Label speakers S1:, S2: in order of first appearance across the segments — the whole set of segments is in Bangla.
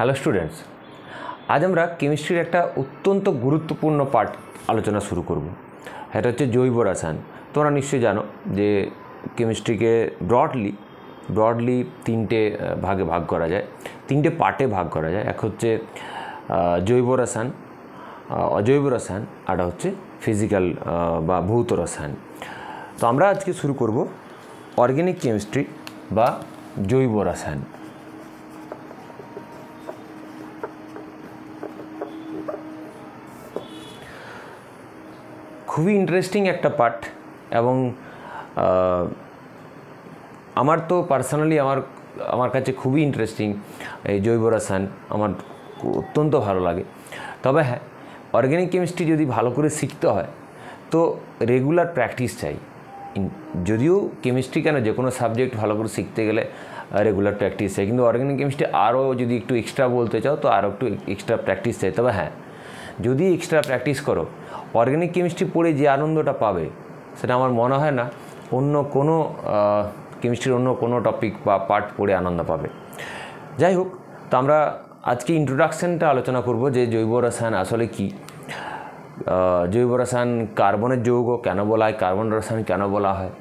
S1: হ্যালো স্টুডেন্টস, আজ আমরা কেমিস্ট্রির একটা অত্যন্ত গুরুত্বপূর্ণ পার্ট আলোচনা শুরু করব। এটা হচ্ছে জৈব রসায়ন। তোমরা নিশ্চয়ই জানো যে কেমিস্ট্রিকে ব্রডলি তিনটে ভাগে ভাগ করা যায়, তিনটে পার্টে ভাগ করা যায়। এক হচ্ছে জৈব রসায়ন, অজৈব রসায়ন, আর হচ্ছে ফিজিক্যাল বা ভৌত রসায়ন। তো আমরা আজকে শুরু করব অর্গ্যানিক কেমিস্ট্রি বা জৈব রসায়ন। খুবই ইন্টারেস্টিং একটা পার্ট এবং আমার তো পার্সোনালি আমার কাছে খুবই ইন্টারেস্টিং এই জৈব রসায়ন, আমার অত্যন্ত ভালো লাগে। তবে হ্যাঁ, অর্গ্যানিক কেমিস্ট্রি যদি ভালো করে শিখতে হয় তো রেগুলার প্র্যাকটিস চাই। যদিও কেমিস্ট্রি কেন, যে কোনো সাবজেক্ট ভালো করে শিখতে গেলে রেগুলার প্র্যাকটিস চাই, কিন্তু অর্গ্যানিক কেমিস্ট্রি আরও যদি একটু এক্সট্রা বলতে চাও তো আরও একটু এক্সট্রা প্র্যাকটিস চাই। তবে হ্যাঁ, যদি এক্সট্রা প্র্যাকটিস করো, অর্গ্যানিক কেমিস্ট্রি পড়ে যে আনন্দটা পাবে সেটা আমার মনে হয় না অন্য কোনো কেমিস্ট্রির অন্য কোনো টপিক বা পার্ট পড়ে আনন্দ পাবে। যাই হোক, তো আমরা আজকে ইন্ট্রোডাকশানটা আলোচনা করব যে জৈব রসায়ন আসলে কী, জৈব রসায়ন কার্বনের যৌগ কেন বলা হয়, কার্বন রসায়ন কেন বলা হয়।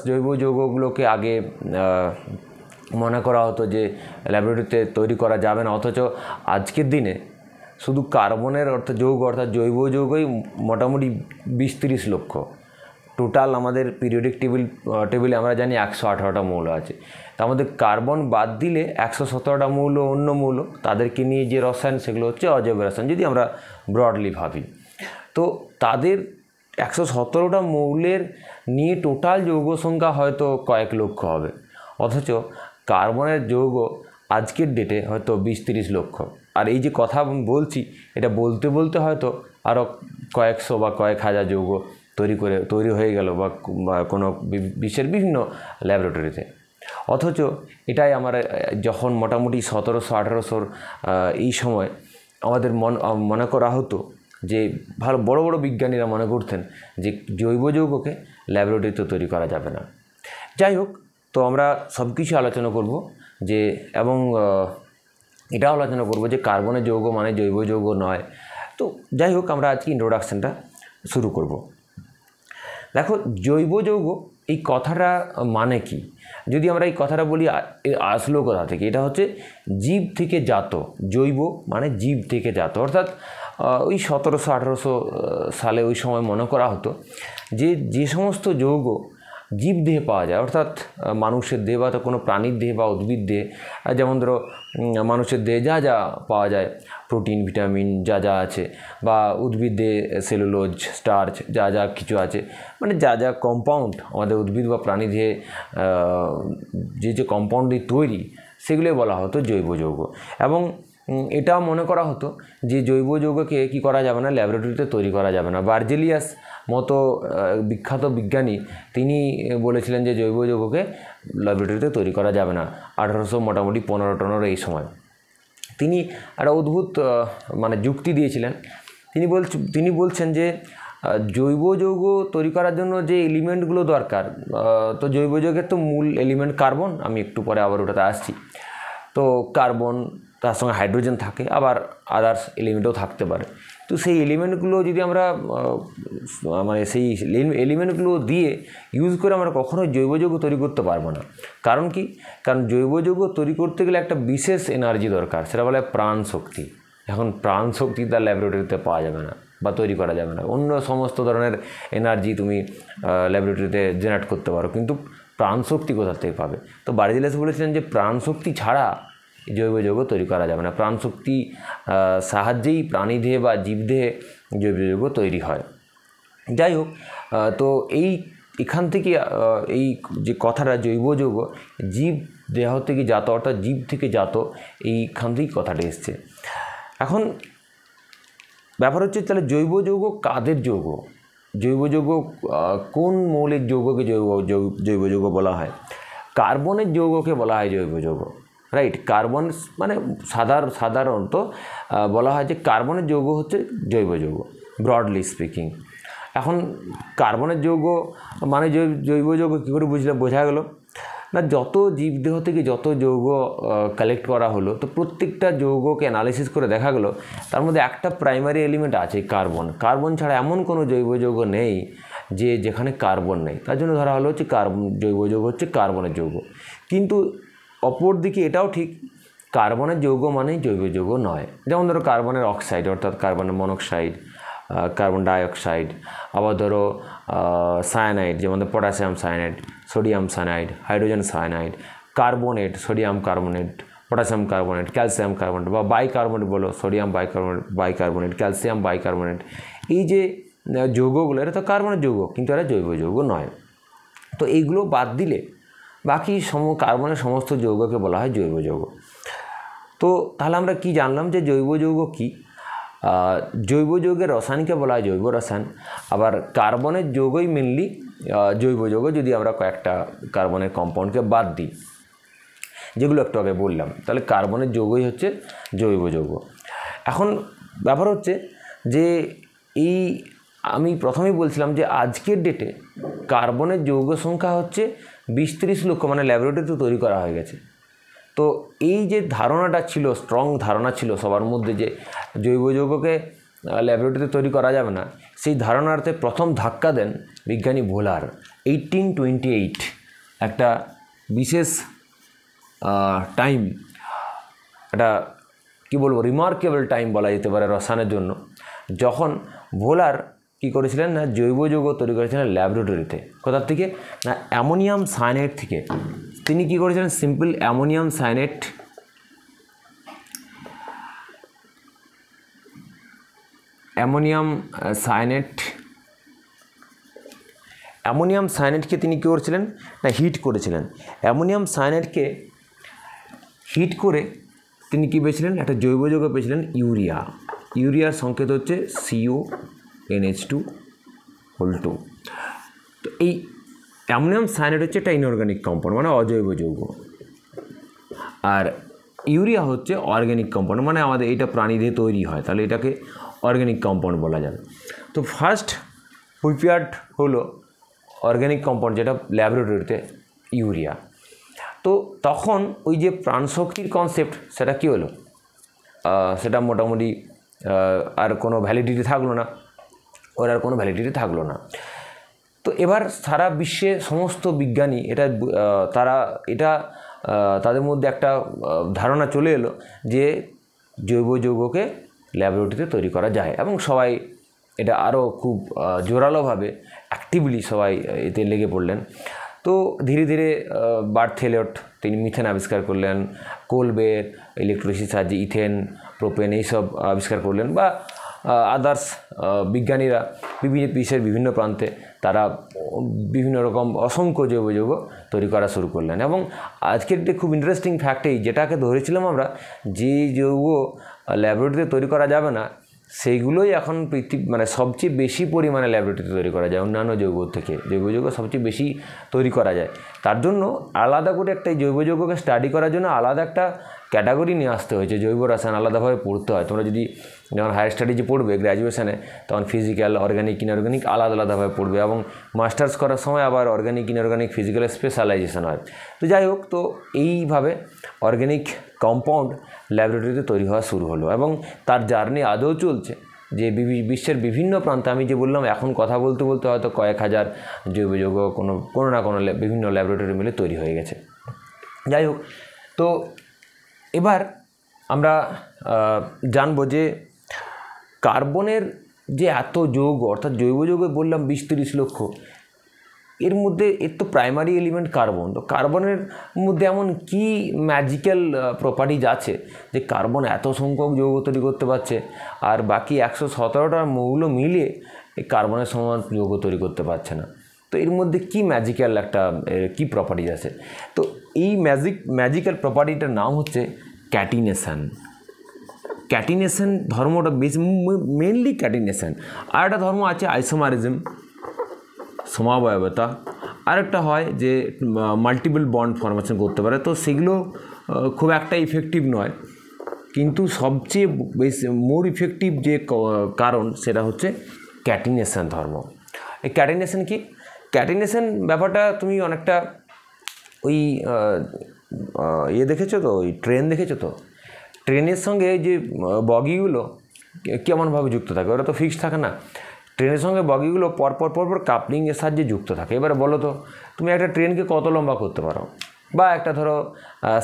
S1: জৈব যৌগগুলোকে আগে মনে করা হতো যে ল্যাবরেটরিতে তৈরি করা যাবে না, অথচ আজকের দিনে শুধু কার্বনের যৌগ অর্থাৎ জৈব যৌগই মোটামুটি 20-30 লক্ষ। টোটাল আমাদের পিরিয়ডিক টেবিলে আমরা জানি 118টা মৌল আছে। তার মধ্যে কার্বন বাদ দিলে 117টা মৌল অন্য মৌল, তাদেরকে নিয়ে যে রসায়ন সেগুলো হচ্ছে অজৈব রসায়ন, যদি আমরা ব্রডলি ভাবি। তো তাদের 117টা মৌলের নিয়ে টোটাল যৌগ সংখ্যা হয়তো কয়েক লক্ষ হবে, অথচ কার্বনের যৌগ আজকের ডেটে হয়তো 20-30 লক্ষ। আর এই যে কথা বলছি, এটা বলতে বলতে হয়তো আরও কয়েকশো বা কয়েক হাজার যৌগ তৈরি হয়ে গেল বা কোনো বিশ্বের বিভিন্ন ল্যাবরেটরিতে। অথচ এটাই আমার যখন মোটামুটি 1700-1800 এই সময় আমাদের মনে করা হতো যে ভালো বড় বড় বিজ্ঞানীরা মনে করতেন যে জৈব যৌগকে ল্যাবরেটরিতে তৈরি করা যাবে না। যাই হোক, তো আমরা সব কিছু আলোচনা করব যে, এবং এটাও আলোচনা করব যে কার্বনের যৌগ মানে জৈব যৌগ নয়। তো যাই হোক, আমরা আজকে ইন্ট্রোডাকশানটা শুরু করব। দেখো, জৈব যৌগ এই কথাটা মানে কি, যদি আমরা এই কথাটা বলি আসলো কোথা থেকে, এটা হচ্ছে জীব থেকে জাত। জৈব মানে জীব থেকে জাত, অর্থাৎ ওই 1700-1800 সালে ওই সময় মনে করা হতো যে সমস্ত যৌগ জীব দেহে পাওয়া যায়, অর্থাৎ মানুষের দেহে বা কোনো প্রাণীর দেহে বা উদ্ভিদ দেহে, যেমন ধরো মানুষের দেহে যা যা পাওয়া যায়, প্রোটিন ভিটামিন যা যা আছে, বা উদ্ভিদ দেহে সেলুলোজ স্টার্চ যা যা কিছু আছে, মানে যা যা কম্পাউন্ড আমাদের উদ্ভিদ বা প্রাণী দেহে যে কম্পাউন্ড দিয়ে তৈরি, সেগুলোই বলা হতো জৈব যৌগ। এবং এটাও মনে করা হতো যে জৈব যৌগকে কী করা যাবে না, ল্যাবরেটরিতে তৈরি করা যাবে না। বার্জেলিয়াস মতো বিখ্যাত বিজ্ঞানী তিনি বলেছিলেন যে জৈব যৌগকে ল্যাবরেটরিতে তৈরি করা যাবে না 1800 মোটামুটি 15 এই সময়। তিনি একটা অদ্ভুত মানে যুক্তি দিয়েছিলেন। তিনি বলছেন যে জৈব যৌগ তৈরি করার জন্য যে এলিমেন্টগুলো দরকার, তো জৈব যৌগের তো মূল এলিমেন্ট কার্বন, আমি একটু পরে আবার ওটাতে আসছি। তো কার্বন, তার সঙ্গে হাইড্রোজেন থাকে, আবার আদার্স এলিমেন্টও থাকতে পারে। তো সেই এলিমেন্টগুলো যদি আমরা মানে সেই এলিমেন্টগুলো দিয়ে ইউজ করে আমরা কখনোই জৈব যৌগ তৈরি করতে পারবো না। কারণ কি? কারণ জৈব যৌগ তৈরি করতে গেলে একটা বিশেষ এনার্জি দরকার, সেটা বলে প্রাণ শক্তি। এখন প্রাণ শক্তি তার ল্যাবরেটরিতে পাওয়া যাবে না বা তৈরি করা যাবে না। অন্য সমস্ত ধরনের এনার্জি তুমি ল্যাবরেটরিতে জেনারেট করতে পারো, কিন্তু প্রাণ শক্তি কোথা থেকে পাবে? তো বার্জেলিয়াস বলেছিলেন যে প্রাণ শক্তি ছাড়া জৈব যৌগ তৈরি করা যাবে না। প্রাণ শক্তি সাহায্যেই প্রাণীদেহে বা জীবদেহে জৈব যৌগ তৈরি হয়। যাই হোক, তো এখান থেকে এই যে কথাটা জৈব যৌগ জীব দেহ থেকে জাত, অর্থাৎ জীব থেকে জাত, এইখান থেকেই কথাটা এসছে। এখন ব্যাপার হচ্ছে, তাহলে জৈব যৌগ কাদের যৌগ? জৈব যৌগ কোন মৌলের যৌগকে জৈব যৌগ বলা হয়? কার্বনের যৌগকে বলা হয় জৈব যৌগ, রাইট। কার্বন মানে সাধারণত বলা হয় যে কার্বনের যৌগ হচ্ছে জৈব যৌগ, ব্রডলি স্পিকিং। এখন কার্বনের যৌগ মানে জৈব যৌগ কী করে বোঝা গেল? না, যত জীবদেহ থেকে যত যৌগ কালেক্ট করা হলো, তো প্রত্যেকটা যৌগকে অ্যানালিসিস করে দেখা গেলো তার মধ্যে একটা প্রাইমারি এলিমেন্ট আছে, কার্বন। কার্বন ছাড়া এমন কোনো জৈব যৌগ নেই যেখানে কার্বন নেই। তার জন্য ধরা হলো হচ্ছে জৈব যৌগ হচ্ছে কার্বনের যৌগ। কিন্তু অপর দিকে এটাও ঠিক, কার্বনের যৌগ মানেই জৈব যৌগ নয়। যেমন ধরো কার্বনের অক্সাইড অর্থাৎ কার্বনের মনোক্সাইড, কার্বন ডাইঅক্সাইড, আবার ধরো সায়ানাইড যেমন potassium cyanide, sodium cyanide, hydrogen cyanide, carbonate, sodium carbonate, potassium carbonate, calcium carbonate বা বাইকার্বনেট বলো, সোডিয়াম বাইকার্বনেট, ক্যালসিয়াম বাইকার্বনেট। এই যে যৌগগুলো এটা তো কার্বনের যৌগ, কিন্তু এরা জৈব যৌগ নয়। তো এইগুলো বাদ দিলে বাকি কার্বনের সমস্ত যৌগকে বলা হয় জৈব যৌগ। তো তাহলে আমরা কি জানলাম যে জৈব যৌগ কী? জৈব যৌগের রসায়নকে বলা হয় জৈব রসায়ন। আবার কার্বনের যৌগই মেনলি জৈব যৌগ, যদি আমরা কয়েকটা কার্বনের কম্পাউন্ডকে বাদ দিই, যেগুলো একটু আগে বললাম, তাহলে কার্বনের যৌগই হচ্ছে জৈব যৌগ। এখন ব্যাপার হচ্ছে যে আমি প্রথমেই বলছিলাম যে আজকের ডেটে কার্বনের যৌগ সংখ্যা হচ্ছে 20-30 লক্ষ, মানে ল্যাবরেটরিতে তৈরি করা হয়ে গেছে। তো এই যে ধারণাটা ছিল, স্ট্রং ধারণা ছিল সবার মধ্যে যে জৈব যৌগকে ল্যাবরেটরিতে তৈরি করা যাবে না, সেই ধারণাতে প্রথম ধাক্কা দেন বিজ্ঞানী ভোলার 1828। একটা বিশেষ টাইম, একটা কী বলবো, রিমার্কেবল টাইম বলা যেতে পারে রসায়নের জন্য, যখন ভোলার কী করেছিলেন না জৈব যৌগ তৈরি করেছিলেন ল্যাবরেটরিতে। কোথার থেকে? না অ্যামোনিয়াম সায়ানাইড থেকে। তিনি কী করেছিলেন? সিম্পল অ্যামোনিয়াম সায়ানাইড অ্যামোনিয়াম সায়ানাইডকে তিনি কী করেছিলেন না হিট করেছিলেন। অ্যামোনিয়াম সায়ানাইডকে হিট করে তিনি কী পেয়েছিলেন? একটা জৈব যৌগ পেয়েছিলেন ইউরিয়া। ইউরিয়ার সংকেত হচ্ছে CONH2 তো এই অ্যামোনিয়াম সায়ানাইড হচ্ছে একটা ইনঅর্গানিক কম্পাউন্ড, মানে অজৈব যৌগ। আর ইউরিয়া হচ্ছে অর্গ্যানিক কম্পাউন্ড, মানে আমাদের এটা প্রাণী দিয়ে তৈরি হয়, তাহলে এটাকে অর্গ্যানিক কম্পাউন্ড বলা যাবে। তো ফার্স্ট প্রিপেয়ার্ড হলো অর্গ্যানিক কম্পাউন্ড, যেটা ল্যাবরেটরিতে ইউরিয়া। তো তখন ওই যে প্রাণশক্তির কনসেপ্ট, সেটা কী হলো? সেটা মোটামুটি আর কোনো ভ্যালিডিটি থাকলো না, ওর আর কোনো ভ্যালিডিটি থাকলো না। তো এবার সারা বিশ্বে সমস্ত বিজ্ঞানী তাদের মধ্যে একটা ধারণা চলে এলো যে জৈব যৌগকে ল্যাবরেটরিতে তৈরি করা যায়, এবং সবাই এটা আরও খুব জোরালোভাবে অ্যাক্টিভলি সবাই এতে লেগে পড়লেন। তো ধীরে ধীরে বার্থেলট তিনি মিথেন আবিষ্কার করলেন, কোলবের ইলেকট্রোলিসিস সাহায্যে ইথেন, প্রোপেন এইসব আবিষ্কার করলেন, বা আদার্স বিজ্ঞানীরা বিশ্বের বিভিন্ন প্রান্তে তারা বিভিন্ন রকম অসংখ্য জৈব যৌগ তৈরি করা শুরু করলেন। এবং আজকের একটি খুব ইন্টারেস্টিং ফ্যাক্ট, যেটাকে ধরেছিলাম আমরা যে যৌগ ল্যাবরেটরিতে তৈরি করা যাবে না, সেইগুলোই এখন মানে সবচেয়ে বেশি পরিমাণে ল্যাবরেটরিতে তৈরি করা যায় অন্যান্য যৌগ থেকে। জৈব যৌগ সবচেয়ে বেশি তৈরি করা যায়, তার জন্য আলাদা করে একটা জৈব যৌগকে স্টাডি করার জন্য আলাদা একটা ক্যাটাগরি নিয়ে আসতে হয়েছে। জৈব রসায়ন আলাদাভাবে পড়তে হয়। তোমরা যদি যখন হায়ার স্টাডিজে পড়বে গ্র্যাজুয়েশনে, তখন ফিজিক্যাল, অর্গানিক, ইনঅর্গানিক আলাদাভাবে পড়বে, এবং মাস্টার্স করার সময় আবার অর্গানিক, ইনঅর্গানিক, ফিজিক্যাল স্পেশালাইজেশন হয়। তো যাই হোক, তো এইভাবে অর্গানিক কম্পাউন্ড ল্যাবরেটরিতে তৈরি হওয়া শুরু হলো, এবং তার জার্নি আদৌ চলছে। যে বিশ্বের বিভিন্ন প্রান্তে, আমি যে বললাম এখন কথা বলতে বলতে হয়তো কয়েক হাজার জৈব যৌগ কোনো না কোনো বিভিন্ন ল্যাবরেটরি মিলে তৈরি হয়ে গেছে। যাই হোক, তো এবার আমরা জানবো যে কার্বনের যে এত যৌগ, অর্থাৎ জৈব যৌগ বললাম 20-30 লক্ষ, এর মধ্যে এর তো প্রাইমারি এলিমেন্ট কার্বন। তো কার্বনের মধ্যে এমন কি ম্যাজিক্যাল প্রপার্টিজ আছে যে কার্বন এত সংখ্যক যৌগ তৈরি করতে পারছে, আর বাকি 117টার মৌল মিলিয়ে এই কার্বনের সমান যৌগ তৈরি করতে পারছে না? তো এর মধ্যে কি ম্যাজিক্যাল একটা কি প্রপার্টিজ আছে? তো এই ম্যাজিক্যাল প্রপার্টিটার নাম হচ্ছে ক্যাটিনেশন। ক্যাটিনেশন ধর্মটা বেশি মেনলি ক্যাটিনেশন। আর একটা ধর্ম আছে আইসোমারিজম, সমাবয়বতা। আরেকটা হয় যে মাল্টিপল বন্ড ফরমেশন করতে পারে। তো সেগুলো খুব একটা ইফেক্টিভ নয়, কিন্তু সবচেয়ে বেশি মোর ইফেক্টিভ যে কারণ সেটা হচ্ছে ক্যাটিনেশন ধর্ম। এই ক্যাটিনেশন কি? ক্যাটিনেশন ব্যাপারটা তুমি অনেকটা ওই দেখেছো তো, ওই ট্রেন দেখেছো তো, ট্রেনের সঙ্গে যে বগিগুলো কেমনভাবে যুক্ত থাকে, ওরা তো ফিক্সড থাকে না। ট্রেনের সঙ্গে বগিগুলো পরপর কাপলিংয়ের সাহায্যে যুক্ত থাকে। এবারে বলো তো তুমি একটা ট্রেনকে কত লম্বা করতে পারো, বা একটা ধরো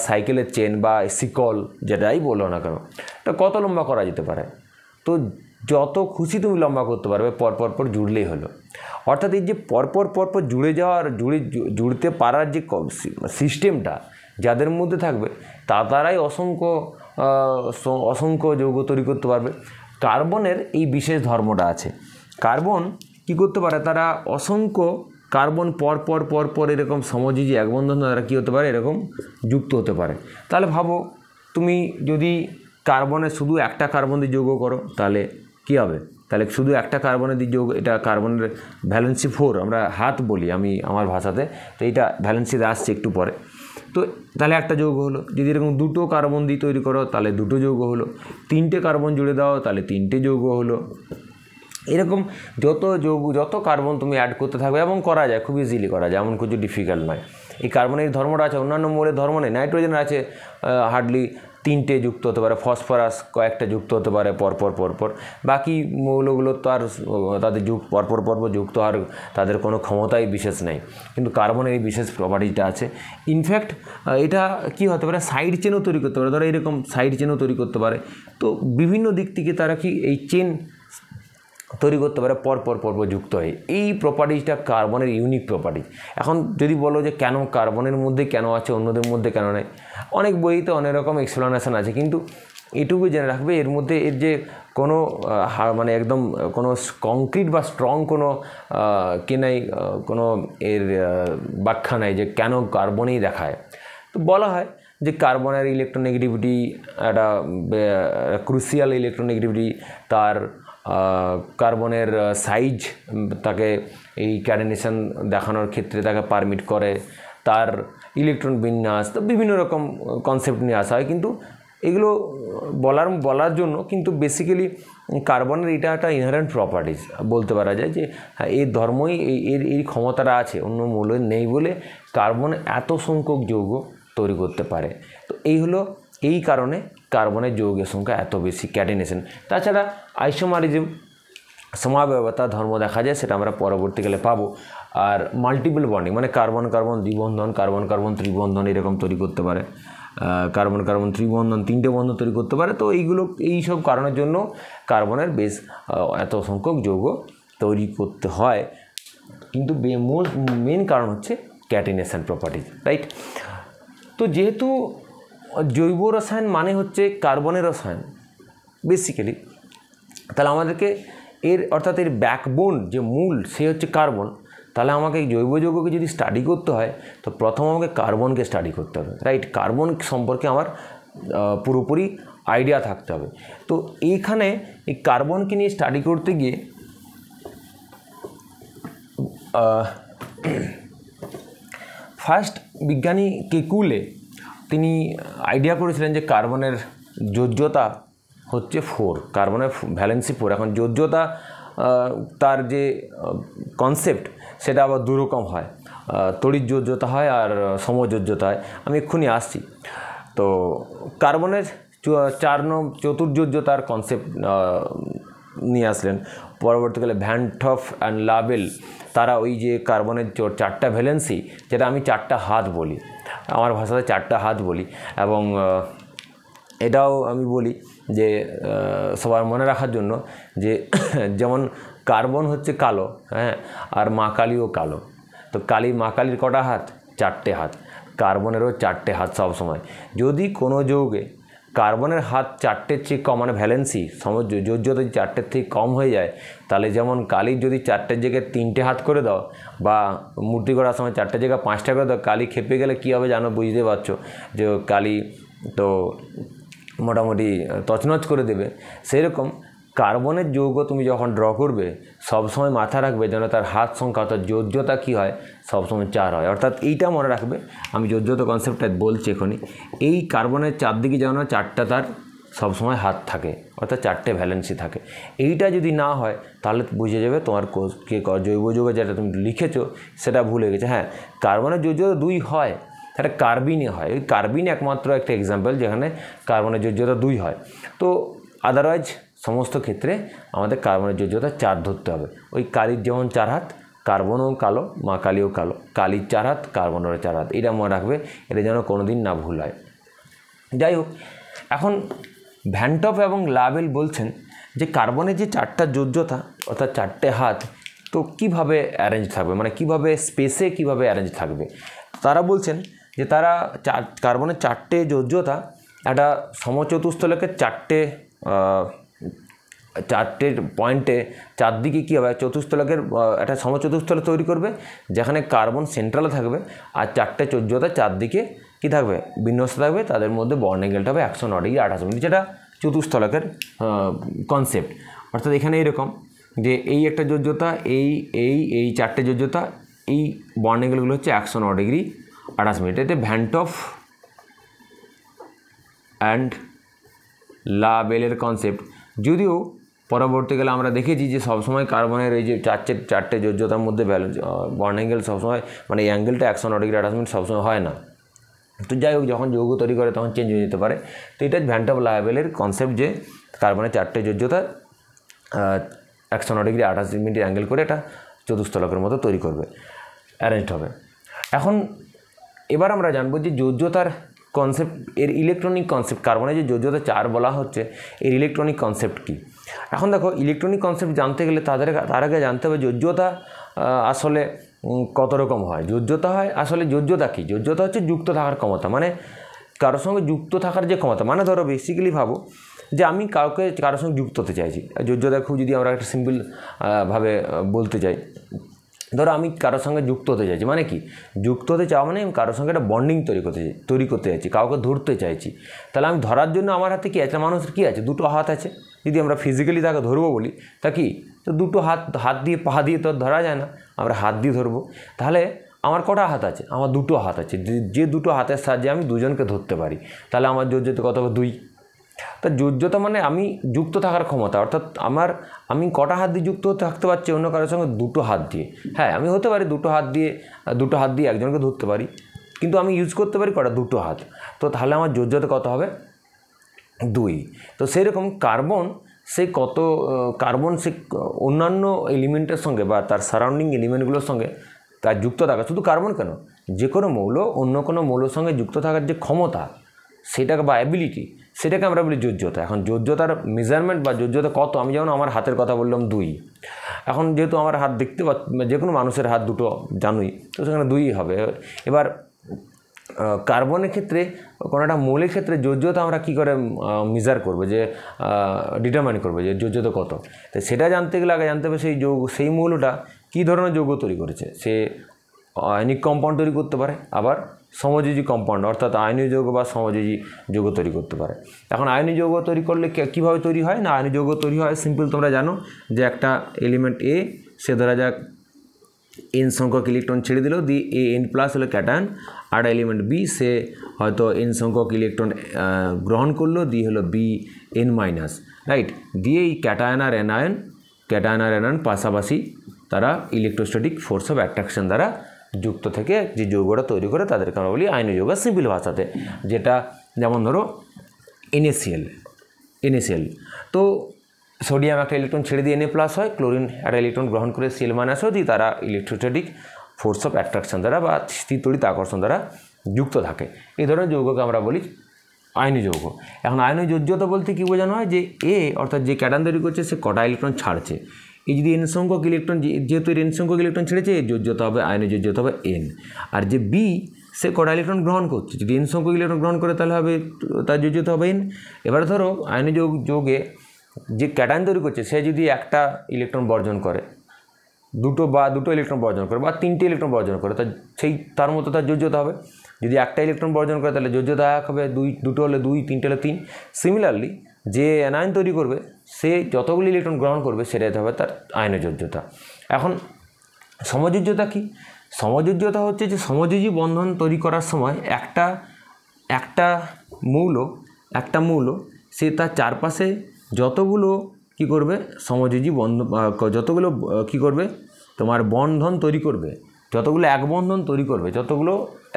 S1: সাইকেলের চেন বা শিকল যেটাই বলো না কেন, এটা কত লম্বা করা যেতে পারে? তো যত খুশি তুমি লম্বা করতে পারবে, পর জুড়লেই হলো। অর্থাৎ এই যে পরপর জুড়ে যাওয়ার জুড়তে পারার যে সিস্টেমটা যাদের মধ্যে থাকবে, তারাই অসংখ্য যৌগ তৈরি করতে পারবে। কার্বনের এই বিশেষ ধর্মটা আছে। কার্বন কী করতে পারে, তারা অসংখ্য কার্বন পর এরকম সমযোজী এক বন্ধন দ্বারা কী হতে পারে, এরকম যুক্ত হতে পারে। তাহলে ভাবো তুমি যদি কার্বনে শুধু একটা কার্বন দিয়ে যৌগ করো, তাহলে কী হবে? তাহলে শুধু একটা কার্বনের দিয়ে যৌগ, এটা কার্বনের ভ্যালেন্সি 4 আমরা হাত বলি আমি আমার ভাষাতে, তো এইটা ভ্যালেন্সিতে আসছে একটু পরে। তো তাহলে একটা যৌগ হলো। যদি এরকম দুটো কার্বন দিয়ে তৈরি করো, তাহলে দুটো যৌগ হলো। তিনটে কার্বন জুড়ে দাও, তাহলে তিনটে যৌগ হলো। এরকম যত কার্বন তুমি অ্যাড করতে থাকবে, এবং করা যায়, খুব ইজিলি করা যায়, এমন কিছু ডিফিকাল্ট নয়। এই কার্বনের ধর্মটা আছে, অন্যান্য মৌলের ধর্ম নেই। নাইট্রোজেনের আছে হার্ডলি 3টে যুক্ত হতে পারে, ফসফরাস কয়েকটা যুক্ত হতে পারে পরপর। বাকি মৌলগুলো তো আর তাদের পরপর যুক্ত হওয়ার তাদের কোনো ক্ষমতাই বিশেষ নেই, কিন্তু কার্বনের এই বিশেষ প্রপার্টিটা আছে। ইনফ্যাক্ট এটা কি হতে পারে, সাইড চেনও তৈরি করতে পারে। ধরো এরকম সাইড চেনও তৈরি করতে পারে। তো বিভিন্ন দিক থেকে তারা কি এই চেন তৈরি করতে পারে পরপর যুক্ত হয়ে। এই প্রপার্টিটা কার্বনের ইউনিক প্রপার্টি। এখন যদি বলো যে কেন কার্বনের মধ্যে কেন আছে, অন্যদের মধ্যে কেন নেই, অনেক বইতে অনেক রকম এক্সপ্লেনেশন আছে, কিন্তু এটুকু জেনে রাখবে এর মধ্যে এর যে কোনো মানে একদম কোনো কংক্রিট বা স্ট্রং কোনো কোনো এর ব্যাখ্যা নাই যে কেন কার্বনেই দেখায়। তো বলা হয় যে কার্বনের ইলেকট্রোনেগেটিভিটি একটা ক্রুশিয়াল ইলেকট্রোনেগেটিভিটি, তার কার্বনের সাইজ তাকে এই ক্যাডেনেশন দেখানোর ক্ষেত্রে তাকে পারমিট করে, তার ইলেকট্রন বিন্যাস, তো বিভিন্ন রকম কনসেপ্ট নিয়ে আসা হয়। কিন্তু এগুলো বলার জন্য কিন্তু বেসিক্যালি কার্বনের এটা একটা ইনহারেন্ট প্রপার্টিজ বলতে পারা যায়, যে হ্যাঁ এর ধর্মই এই ক্ষমতাটা আছে, অন্য মৌলের নেই বলে কার্বন এত সংখ্যক যৌগ তৈরি করতে পারে। তো এই কারণে কার্বনের যৌগের সংখ্যা এত বেশি, ক্যাটেনেশন। তাছাড়া আইসোমারিজম, সমাবয়বতা ধর্ম দেখা যায়, সেটা আমরা পরবর্তীকালে পাবো। আর মাল্টিপল বন্ডিং মানে কার্বন দ্বিবন্ধন, কার্বন ত্রিবন্ধন এরকম তৈরি করতে পারে। কার্বন ত্রিবন্ধন 3টে বন্ধন তৈরি করতে পারে। তো এই সব কারণের জন্য কার্বনের বেশ এত সংখ্যক যৌগ তৈরি করতে হয়। কিন্তু মেন কারণ হচ্ছে ক্যাটেনেশন প্রপার্টিজ, রাইট? তো যেহেতু জৈব রসায়ন মানে হচ্ছে কার্বনের রসায়ন বেসিক্যালি, তাহলে আমাদেরকে অর্থাৎ এর ব্যাকবোন যে মূল, সে হচ্ছে কার্বন। তাহলে আমাকে এই জৈব যৌগকে যদি স্টাডি করতে হয়, তো প্রথম আমাকে কার্বনকে স্টাডি করতে হবে, রাইট? কার্বন সম্পর্কে আমার পুরোপুরি আইডিয়া থাকতে হবে। তো এইখানে এই কার্বনকে নিয়ে স্টাডি করতে গিয়ে ফার্স্ট বিজ্ঞানী কেকুলে তিনি আইডিয়া করেছিলেন যে কার্বনের যোজ্যতা হচ্ছে 4, কার্বনের ভ্যালেন্সি 4। এখন যোজ্যতা তার যে কনসেপ্ট সেটা আবার দুরকম হয়, তড়িৎ যোজ্যতা হয় আর সমযোজ্যতা হয়। আমি এক্ষুনি আসছি। তো কার্বনের চতুর্যোজ্যতার কনসেপ্ট নিয়ে আসলেন পরবর্তীকালে ভ্যান টফ অ্যান্ড লাবেল। তারা ওই যে কার্বনের 4টা ভ্যালেন্সি, যেটা আমি 4টা হাত বলি, আমার ভাষাতে 4টা হাত বলি, এবং এটাও আমি বলি যে সবার মনে রাখার জন্য যে যেমন কার্বন হচ্ছে কালো, হ্যাঁ, আর মা কালীও কালো। তো মা কালীর কটা হাত? 4টে হাত। কার্বনেরও 4টে হাত সবসময়। যদি কোনো যৌগে কার্বনের হাত 4টের চেয়ে কম, মানে ভ্যালেন্সি যোজ্যতা যদি 4টের থেকে কম হয়ে যায়, তাহলে যেমন কালির যদি 4টের জায়গায় 3টে হাত করে দাও, বা মূর্তি করার সময় 4টের জায়গায় 5টা করে দাও, কালি খেপে গেলে কী হবে জানো, বুঝতে পারছো যে কালি তো মোটামুটি তছনছ করে দেবে। সেই রকম কার্বনের যৌগ তুমি যখন ড্র করবে, সবসময় মাথা রাখবে যেন তার হাত সংখ্যা অর্থাৎ যোজ্যতা কী হয়, সবসময় 4 হয়। অর্থাৎ এইটা মনে রাখবে, আমি যোজ্যতা কনসেপ্টটা বলছি এখনই। এই কার্বনের চারদিকে যেন 4টা তার সবসময় হাত থাকে, অর্থাৎ 4টে ভ্যালেন্সি থাকে। এইটা যদি না হয়, তাহলে বুঝে যাবে তোমার জৈব যৌগ যেটা তুমি লিখেছো সেটা ভুলে গেছে। হ্যাঁ, কার্বনের যোজ্যতা 2 হয়, একটা কার্বিনে হয়। ওই কার্বিন একমাত্র একটা এক্সাম্পল যেখানে কার্বনের যোজ্যতা 2 হয়। তো আদারওয়াইজ সমস্ত ক্ষেত্রে আমাদের কার্বনের যোজ্যতা 4 ধরতে হবে। ওই কালির যেমন 4 হাত, কার্বনও কালো, মা কালিও কালো, কালির 4 হাত, কার্বনেরও 4 হাত, এটা মনে রাখবে, এটা যেন কোনো দিন না ভুল হয়। যাই হোক, এখন ভ্যান টপ এবং লাবেল বলছেন যে কার্বনের যে 4টা যোজ্যতা অর্থাৎ 4টে হাত, তো কীভাবে অ্যারেঞ্জ থাকবে, মানে কীভাবে স্পেসে কীভাবে অ্যারেঞ্জ থাকবে। তারা বলছেন যে তারা কার্বনের 4টে যোজ্যতা একটা সমচতুস্থলকের 4টে পয়েন্টে চারদিকে কী হবে, চতুস্থলকের একটা সমচতুস্থলক তৈরি করবে যেখানে কার্বন সেন্ট্রালে থাকবে, আর 4টে যোজ্যতা চারদিকে কী থাকবে, বিন্যস্ত থাকবে, তাদের মধ্যে বর্ন অ্যাঙ্গেলটা হবে 109 ডিগ্রি 28 মিনিট, যেটা চতুস্থলকের কনসেপ্ট। অর্থাৎ এখানে এরকম যে এই একটা যোজ্যতা, এই 4টে যোজ্যতা, এই বর্ন অ্যাঙ্গেলগুলো হচ্ছে 109 ডিগ্রি 28 মিনিট। এতে ভ্যান টপ অ্যান্ড লাবেলের কনসেপ্ট। যদিও পরবর্তীকালে আমরা দেখেছি যে সবসময় কার্বনের এই যে 4টে যোজ্যতার মধ্যে বর্ন অ্যাঙ্গেল সবসময়, মানে এই অ্যাঙ্গেলটা 109 ডিগ্রি 28 মিনিট সবসময় হয় না। তো যাই হোক, যখন যৌগ তৈরি করে তখন চেঞ্জ হয়ে যেতে পারে। তো এটা ভ্যান টপ লাবেলের কনসেপ্ট যে কার্বনের 4টে যোজ্যতা 109 ডিগ্রি 28 মিনিট অ্যাঙ্গেল করে একটা চতুস্থলকের মতো তৈরি করবে, অ্যারেঞ্জ হবে। এখন এবার আমরা জানবো যে যোজ্যতার কনসেপ্ট, এর ইলেকট্রনিক কনসেপ্ট, কার্বনের যে যোজ্যতা 4 বলা হচ্ছে এর ইলেকট্রনিক কনসেপ্ট কী। এখন দেখো, ইলেকট্রনিক কনসেপ্ট জানতে গেলে তার আগে জানতে হবে যোজ্যতা আসলে কত রকম হয়। যোজ্যতা হয় আসলে, যোজ্যতা কী? যোজ্যতা হচ্ছে যুক্ত থাকার ক্ষমতা, মানে কারোর সঙ্গে যুক্ত থাকার যে ক্ষমতা। মানে ধরো বেসিক্যালি ভাবো যে আমি কারোর সঙ্গে যুক্ত হতে চাইছি। যোজ্যতা খুব যদি আমরা একটা সিম্পল ভাবে বলতে চাই, ধরো আমি কারোর সঙ্গে যুক্ত হতে চাইছি, মানে কি যুক্ত হতে চাওয়া মানে আমি কারোর সঙ্গে একটা বন্ডিং তৈরি করতে চাইছি, কাউকে ধরতে চাইছি। তাহলে আমি ধরার জন্য আমার হাতে কী আছে, মানুষের কী আছে, দুটো হাত আছে। যদি আমরা ফিজিক্যালি তাকে ধরবো বলি, তা কি, তো দুটো হাত দিয়ে পা দিয়ে তো ধরা যায় না, আমরা হাত দিয়ে ধরবো। তাহলে আমার কটা হাত আছে, আমার দুটো হাত আছে। যে দুটো হাতের সাহায্যে আমি দুজনকে ধরতে পারি, তাহলে আমার যোজ্যতা কত হবে, 2। তা যোজ্যতা মানে আমি যুক্ত থাকার ক্ষমতা, অর্থাৎ আমি কটা হাত দিয়ে যুক্ত থাকতে পারছি অন্য কারোর সঙ্গে, দুটো হাত দিয়ে। হ্যাঁ, আমি হতে পারি দুটো হাত দিয়ে একজনকে ধরতে পারি, কিন্তু আমি ইউজ করতে পারি কটা, দুটো হাত। তো তাহলে আমার যোজ্যতা কত হবে, 2। তো সেই রকম কার্বন সে অন্যান্য এলিমেন্টের সঙ্গে বা তার সারাউন্ডিং এলিমেন্টগুলোর সঙ্গে তার যুক্ত থাকা, শুধু কার্বন কেন, যে কোনো মৌল অন্য কোনো মৌলের সঙ্গে যুক্ত থাকার যে ক্ষমতা, সেটাকে বা অ্যাবিলিটি, সেটাকে আমরা বলি যোজ্যতা। এখন যোজ্যতার মেজারমেন্ট বা যোজ্যতা কত, আমি যেমন আমার হাতের কথা বললাম 2। এখন যেহেতু আমার হাত দেখতে পাচ্ছি, যে কোনো মানুষের হাত দুটো জানুই, তো সেখানে 2ই হবে। এবার কার্বনের ক্ষেত্রে, কোনো একটা মৌলের ক্ষেত্রে যোজ্যতা আমরা কী করে মেজার করবো, যে ডিটারমাইন করবো যে যোজ্যতা কত। তো সেটা জানতে গেলে আগে জানতে হবে সেই মৌলটা কী ধরনের যৌগ তৈরি করেছে। সে আয়নিক কম্পাউন্ড তৈরি করতে পারে, আবার সমযোজী কম্পাউন্ড অর্থাৎ আয়নীয় যৌগ বা সমযোজী যৌগ তৈরি করতে পারে। এখন আয়নীয় যৌগ তৈরি করলে কীভাবে তৈরি হয় না, আয়নীয় যৌগ তৈরি হয় সিম্পল, তোমরা জানো যে একটা এলিমেন্ট এ, সে ধরা যাক n সংখ্যক ইলেকট্রন ছেড়ে দিল, দিয়ে An+ হলো ক্যাটায়ন। আর এলিমেন্ট বি, সে হয়তো n সংখ্যক ইলেকট্রন গ্রহণ করলো, দিয়ে হলো Bn-, রাইট। দিয়ে এই ক্যাটায়ন আর অ্যানায়ন পাশাপাশি তারা ইলেকট্রোস্ট্যাটিক ফোর্স অফ অ্যাট্রাকশন দ্বারা যুক্ত থেকে যে যৌগটা তৈরি করে তাদেরকে আমরা বলি আয়নীয় যৌগ সিম্পল ভাষাতে। যেটা যেমন ধরো NaCl। তো সোডিয়াম একটা ইলেকট্রন ছেড়ে দিয়ে Na+ হয়, ক্লোরিন একটা ইলেকট্রন গ্রহণ করে Cl- হয়, দিয়ে তারা ইলেকট্রোস্ট্যাটিক ফোর্স অফ অ্যাট্রাকশন দ্বারা বা স্থির তড়িৎ আকর্ষণ দ্বারা যুক্ত থাকে। এই ধরনের যৌগকে আমরা বলি আয়নীয় যৌগ। এখন আয়নীয় যোজ্যতা বলতে কী বোঝানো হয়, যে এ অর্থাৎ যে ক্যাটায়ন তৈরি করছে সে কটা ইলেকট্রন ছাড়ছে। এই যদি n সংখ্যক ইলেকট্রন, যেহেতু n সংখ্যক ইলেকট্রন ছেড়েছে, এর যোজ্যতা হবে, আয়নীয় যোজ্যতা হবে n। আর যে বি, সে কটা ইলেকট্রন গ্রহণ করছে, যদি n সংখ্যক ইলেকট্রন গ্রহণ করে তাহলে হবে তার যোজ্যতা হবে n। এবারে ধরো আয়নীয় যৌগে যে ক্যাটায়ন তৈরি করছে সে যদি একটা ইলেকট্রন বর্জন করে, দুটো ইলেকট্রন বর্জন করে বা 3টে ইলেকট্রন বর্জন করে, তার মতো তার যোজ্যতা হবে। যদি একটা ইলেকট্রন বর্জন করে তাহলে যোজ্যতা এক হবে, দুটো হলে 2, 3টে হলে 3। সিমিলারলি যে অ্যানায়ন তৈরি করবে সে যতগুলি ইলেকট্রন গ্রহণ করবে সেটাই হবে তার আয়নীয় যোজ্যতা। এখন সমযোজ্যতা কি? সমযোজ্যতা হচ্ছে যে সমযোজী বন্ধন তৈরি করার সময় একটা মৌল সে তার চারপাশে যতগুলো কী করবে, সমযোজী যতগুলো কী করবে, তোমার বন্ধন তৈরি করবে, যতগুলো এক বন্ধন তৈরি করবে, যতগুলো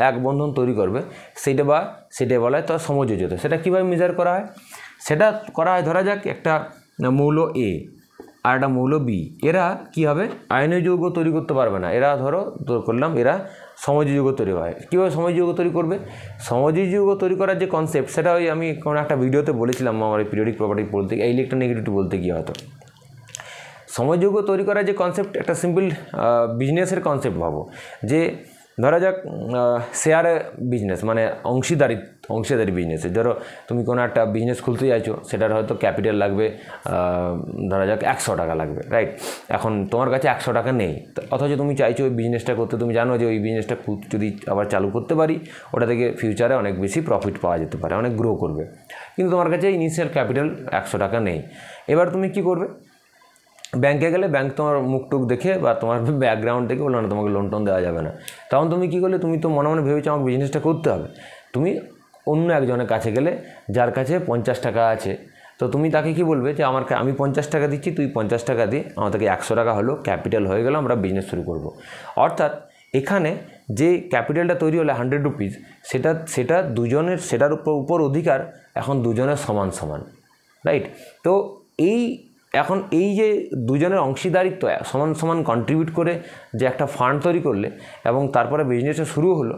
S1: এক বন্ধন তৈরি করবে সেটা বলা হয় তার সমযোজিতা। সেটা কীভাবে মেজার করা হয়? সেটা করা হয়, ধরা যাক একটা মৌল এ আর একটা মৌল বি, এরা কী হবে, আয়নীয় যৌগ তৈরি করতে পারবে না। এরা করলাম এরা সমযোজী যৌগ তৈরি হয়। কীভাবে সমযোজী যৌগ তৈরি করবে? সমযোজী যৌগ তৈরি করার যে কনসেপ্ট, সেটা ওই আমি কোনো একটা ভিডিওতে বলেছিলাম আমার এই পিরিয়ডিক প্রপার্টি বলতে, ইলেকট্রোনেগেটিভিটি বলতে গিয়ে হয়তো। সমযোজী যৌগ তৈরি করার যে কনসেপ্ট, একটা সিম্পল বিজনেসের কনসেপ্ট ভাবো, যে ধরা যাক শেয়ার বিজনেস মানে অংশীদারি বিজনেসে, ধরো তুমি কোনো একটা বিজনেস খুলতে চাইছো, সেটার হয়তো ক্যাপিটাল লাগবে ধরা যাক 100 টাকা লাগবে, রাইট? এখন তোমার কাছে 100 টাকা নেই, অথচ তুমি চাইছো ওই বিজনেসটা করতে, তুমি জানো যে ওই বিজনেসটা যদি আবার চালু করতে পারি ওটা থেকে ফিউচারে অনেক বেশি প্রফিট পাওয়া যেতে পারে, অনেক গ্রো করবে, কিন্তু তোমার কাছে ইনিশিয়াল ক্যাপিটাল 100 টাকা নেই। এবার তুমি কি করবে? ব্যাংকে গেলে ব্যাংক তোমার মুখটুক দেখে বা তোমার ব্যাকগ্রাউন্ড দেখে বললো না তোমাকে লোন টোন দেওয়া যাবে না। তখন তুমি কী করলে? তুমি তো মনে মনে ভেবেছো আমাকে বিজনেসটা করতে হবে, তুমি অন্য একজনের কাছে গেলে যার কাছে 50 টাকা আছে, তো তুমি তাকে কি বলবে যে আমি 50 টাকা দিচ্ছি, তুই 50 টাকা দিয়ে আমাদেরকে 100 টাকা হলো, ক্যাপিটাল হয়ে গেল, আমরা বিজনেস শুরু করব। অর্থাৎ এখানে যে ক্যাপিটালটা তৈরি হলো 100 রুপিস, সেটা দুজনের, সেটার উপর অধিকার এখন দুজনের সমান সমান, রাইট? তো এখন এই যে দুজনের অংশীদারিত্ব সমান সমান কন্ট্রিবিউট করে যে একটা ফান্ড তৈরি করলে এবং তারপরে বিজনেসটা শুরু হলো,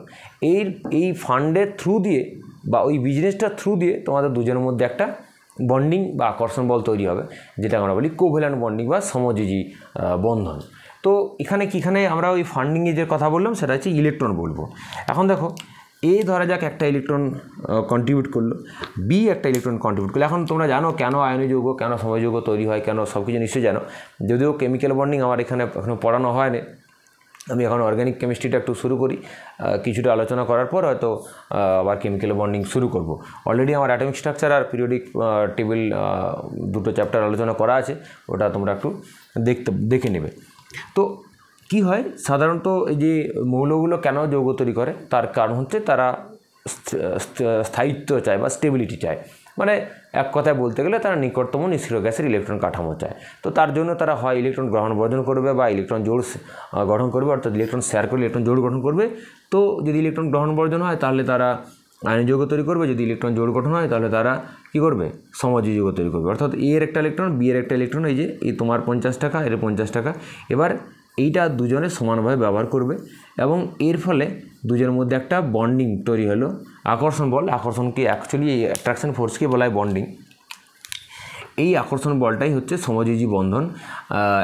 S1: এই ফান্ডের থ্রু দিয়ে বা ওই বিজনেসটার থ্রু দিয়ে তোমাদের দুজনের মধ্যে একটা বন্ডিং বা আকর্ষণ বল তৈরি হবে, যেটা আমরা বলি কোভ্যালেন্ট বন্ডিং বা সমযোজী বন্ধন। তো এখানে আমরা ওই ফান্ডিংয়ে যে কথা বললাম সেটা হচ্ছে ইলেকট্রন বলবো। এখন দেখো, এ ধরা যাক একটা ইলেকট্রন কন্ট্রিবিউট করলো, বি একটা ইলেকট্রন কন্ট্রিবিউট করলো। এখন তোমরা জানো কেন আয়নীয় যৌগ, কেন সমযোজী যৌগ তৈরি হয়, কেন সব কিছু নিশ্চয়ই জানো, যদিও কেমিক্যাল বন্ডিং আমার এখানে এখনো পড়ানো হয়নি। আমি এখন অর্গানিক কেমিস্ট্রিটা একটু শুরু করি, কিছুটা আলোচনা করার পর হয়তো আবার কেমিক্যাল বন্ডিং শুরু করব। অলরেডি আমার অ্যাটমিক স্ট্রাকচার আর পিরিয়ডিক টেবিল দুটো চ্যাপ্টার আলোচনা করা আছে, ওটা তোমরা একটু দেখে নেবে। তো কি হয় সাধারণত এই যে মৌলগুলো কেন যৌগ তৈরি করে, তার কারণ হচ্ছে তারা স্থায়িত্ব চায় বা স্টেবিলিটি চায়, মানে এক কথায় বলতে গেলে তারা নিকটতম নিষ্ক্রিয় গ্যাসের ইলেকট্রন কাঠামো চায়। তো তার জন্য তারা হয় ইলেকট্রন গ্রহণ বর্জন করবে বা ইলেকট্রন জোড় গঠন করবে, অর্থাৎ ইলেকট্রন শেয়ার করলে ইলেকট্রন জোড় গঠন করবে। তো যদি ইলেকট্রন গ্রহণ বর্জন হয় তাহলে তারা আয়নীয় যৌগ তৈরি করবে, যদি ইলেকট্রন জোড় গঠন হয় তাহলে তারা কী করবে? সমযোজী যৌগ তৈরি করবে। অর্থাৎ এ এর একটা ইলেকট্রন, বি এর একটা ইলেকট্রন, এই যে এই তোমার 50 টাকা, এর 50 টাকা, এবার এইটা দুজনে সমানভাবে ব্যবহার করবে এবং এর ফলে দুজনের মধ্যে একটা বন্ডিং তৈরি হলো, আকর্ষণ বল। আকর্ষণকে অ্যাকচুয়ালি এই অ্যাট্রাকশন ফোর্সকে বলা হয় বন্ডিং। এই আকর্ষণ বলটাই হচ্ছে সমযোজী বন্ধন।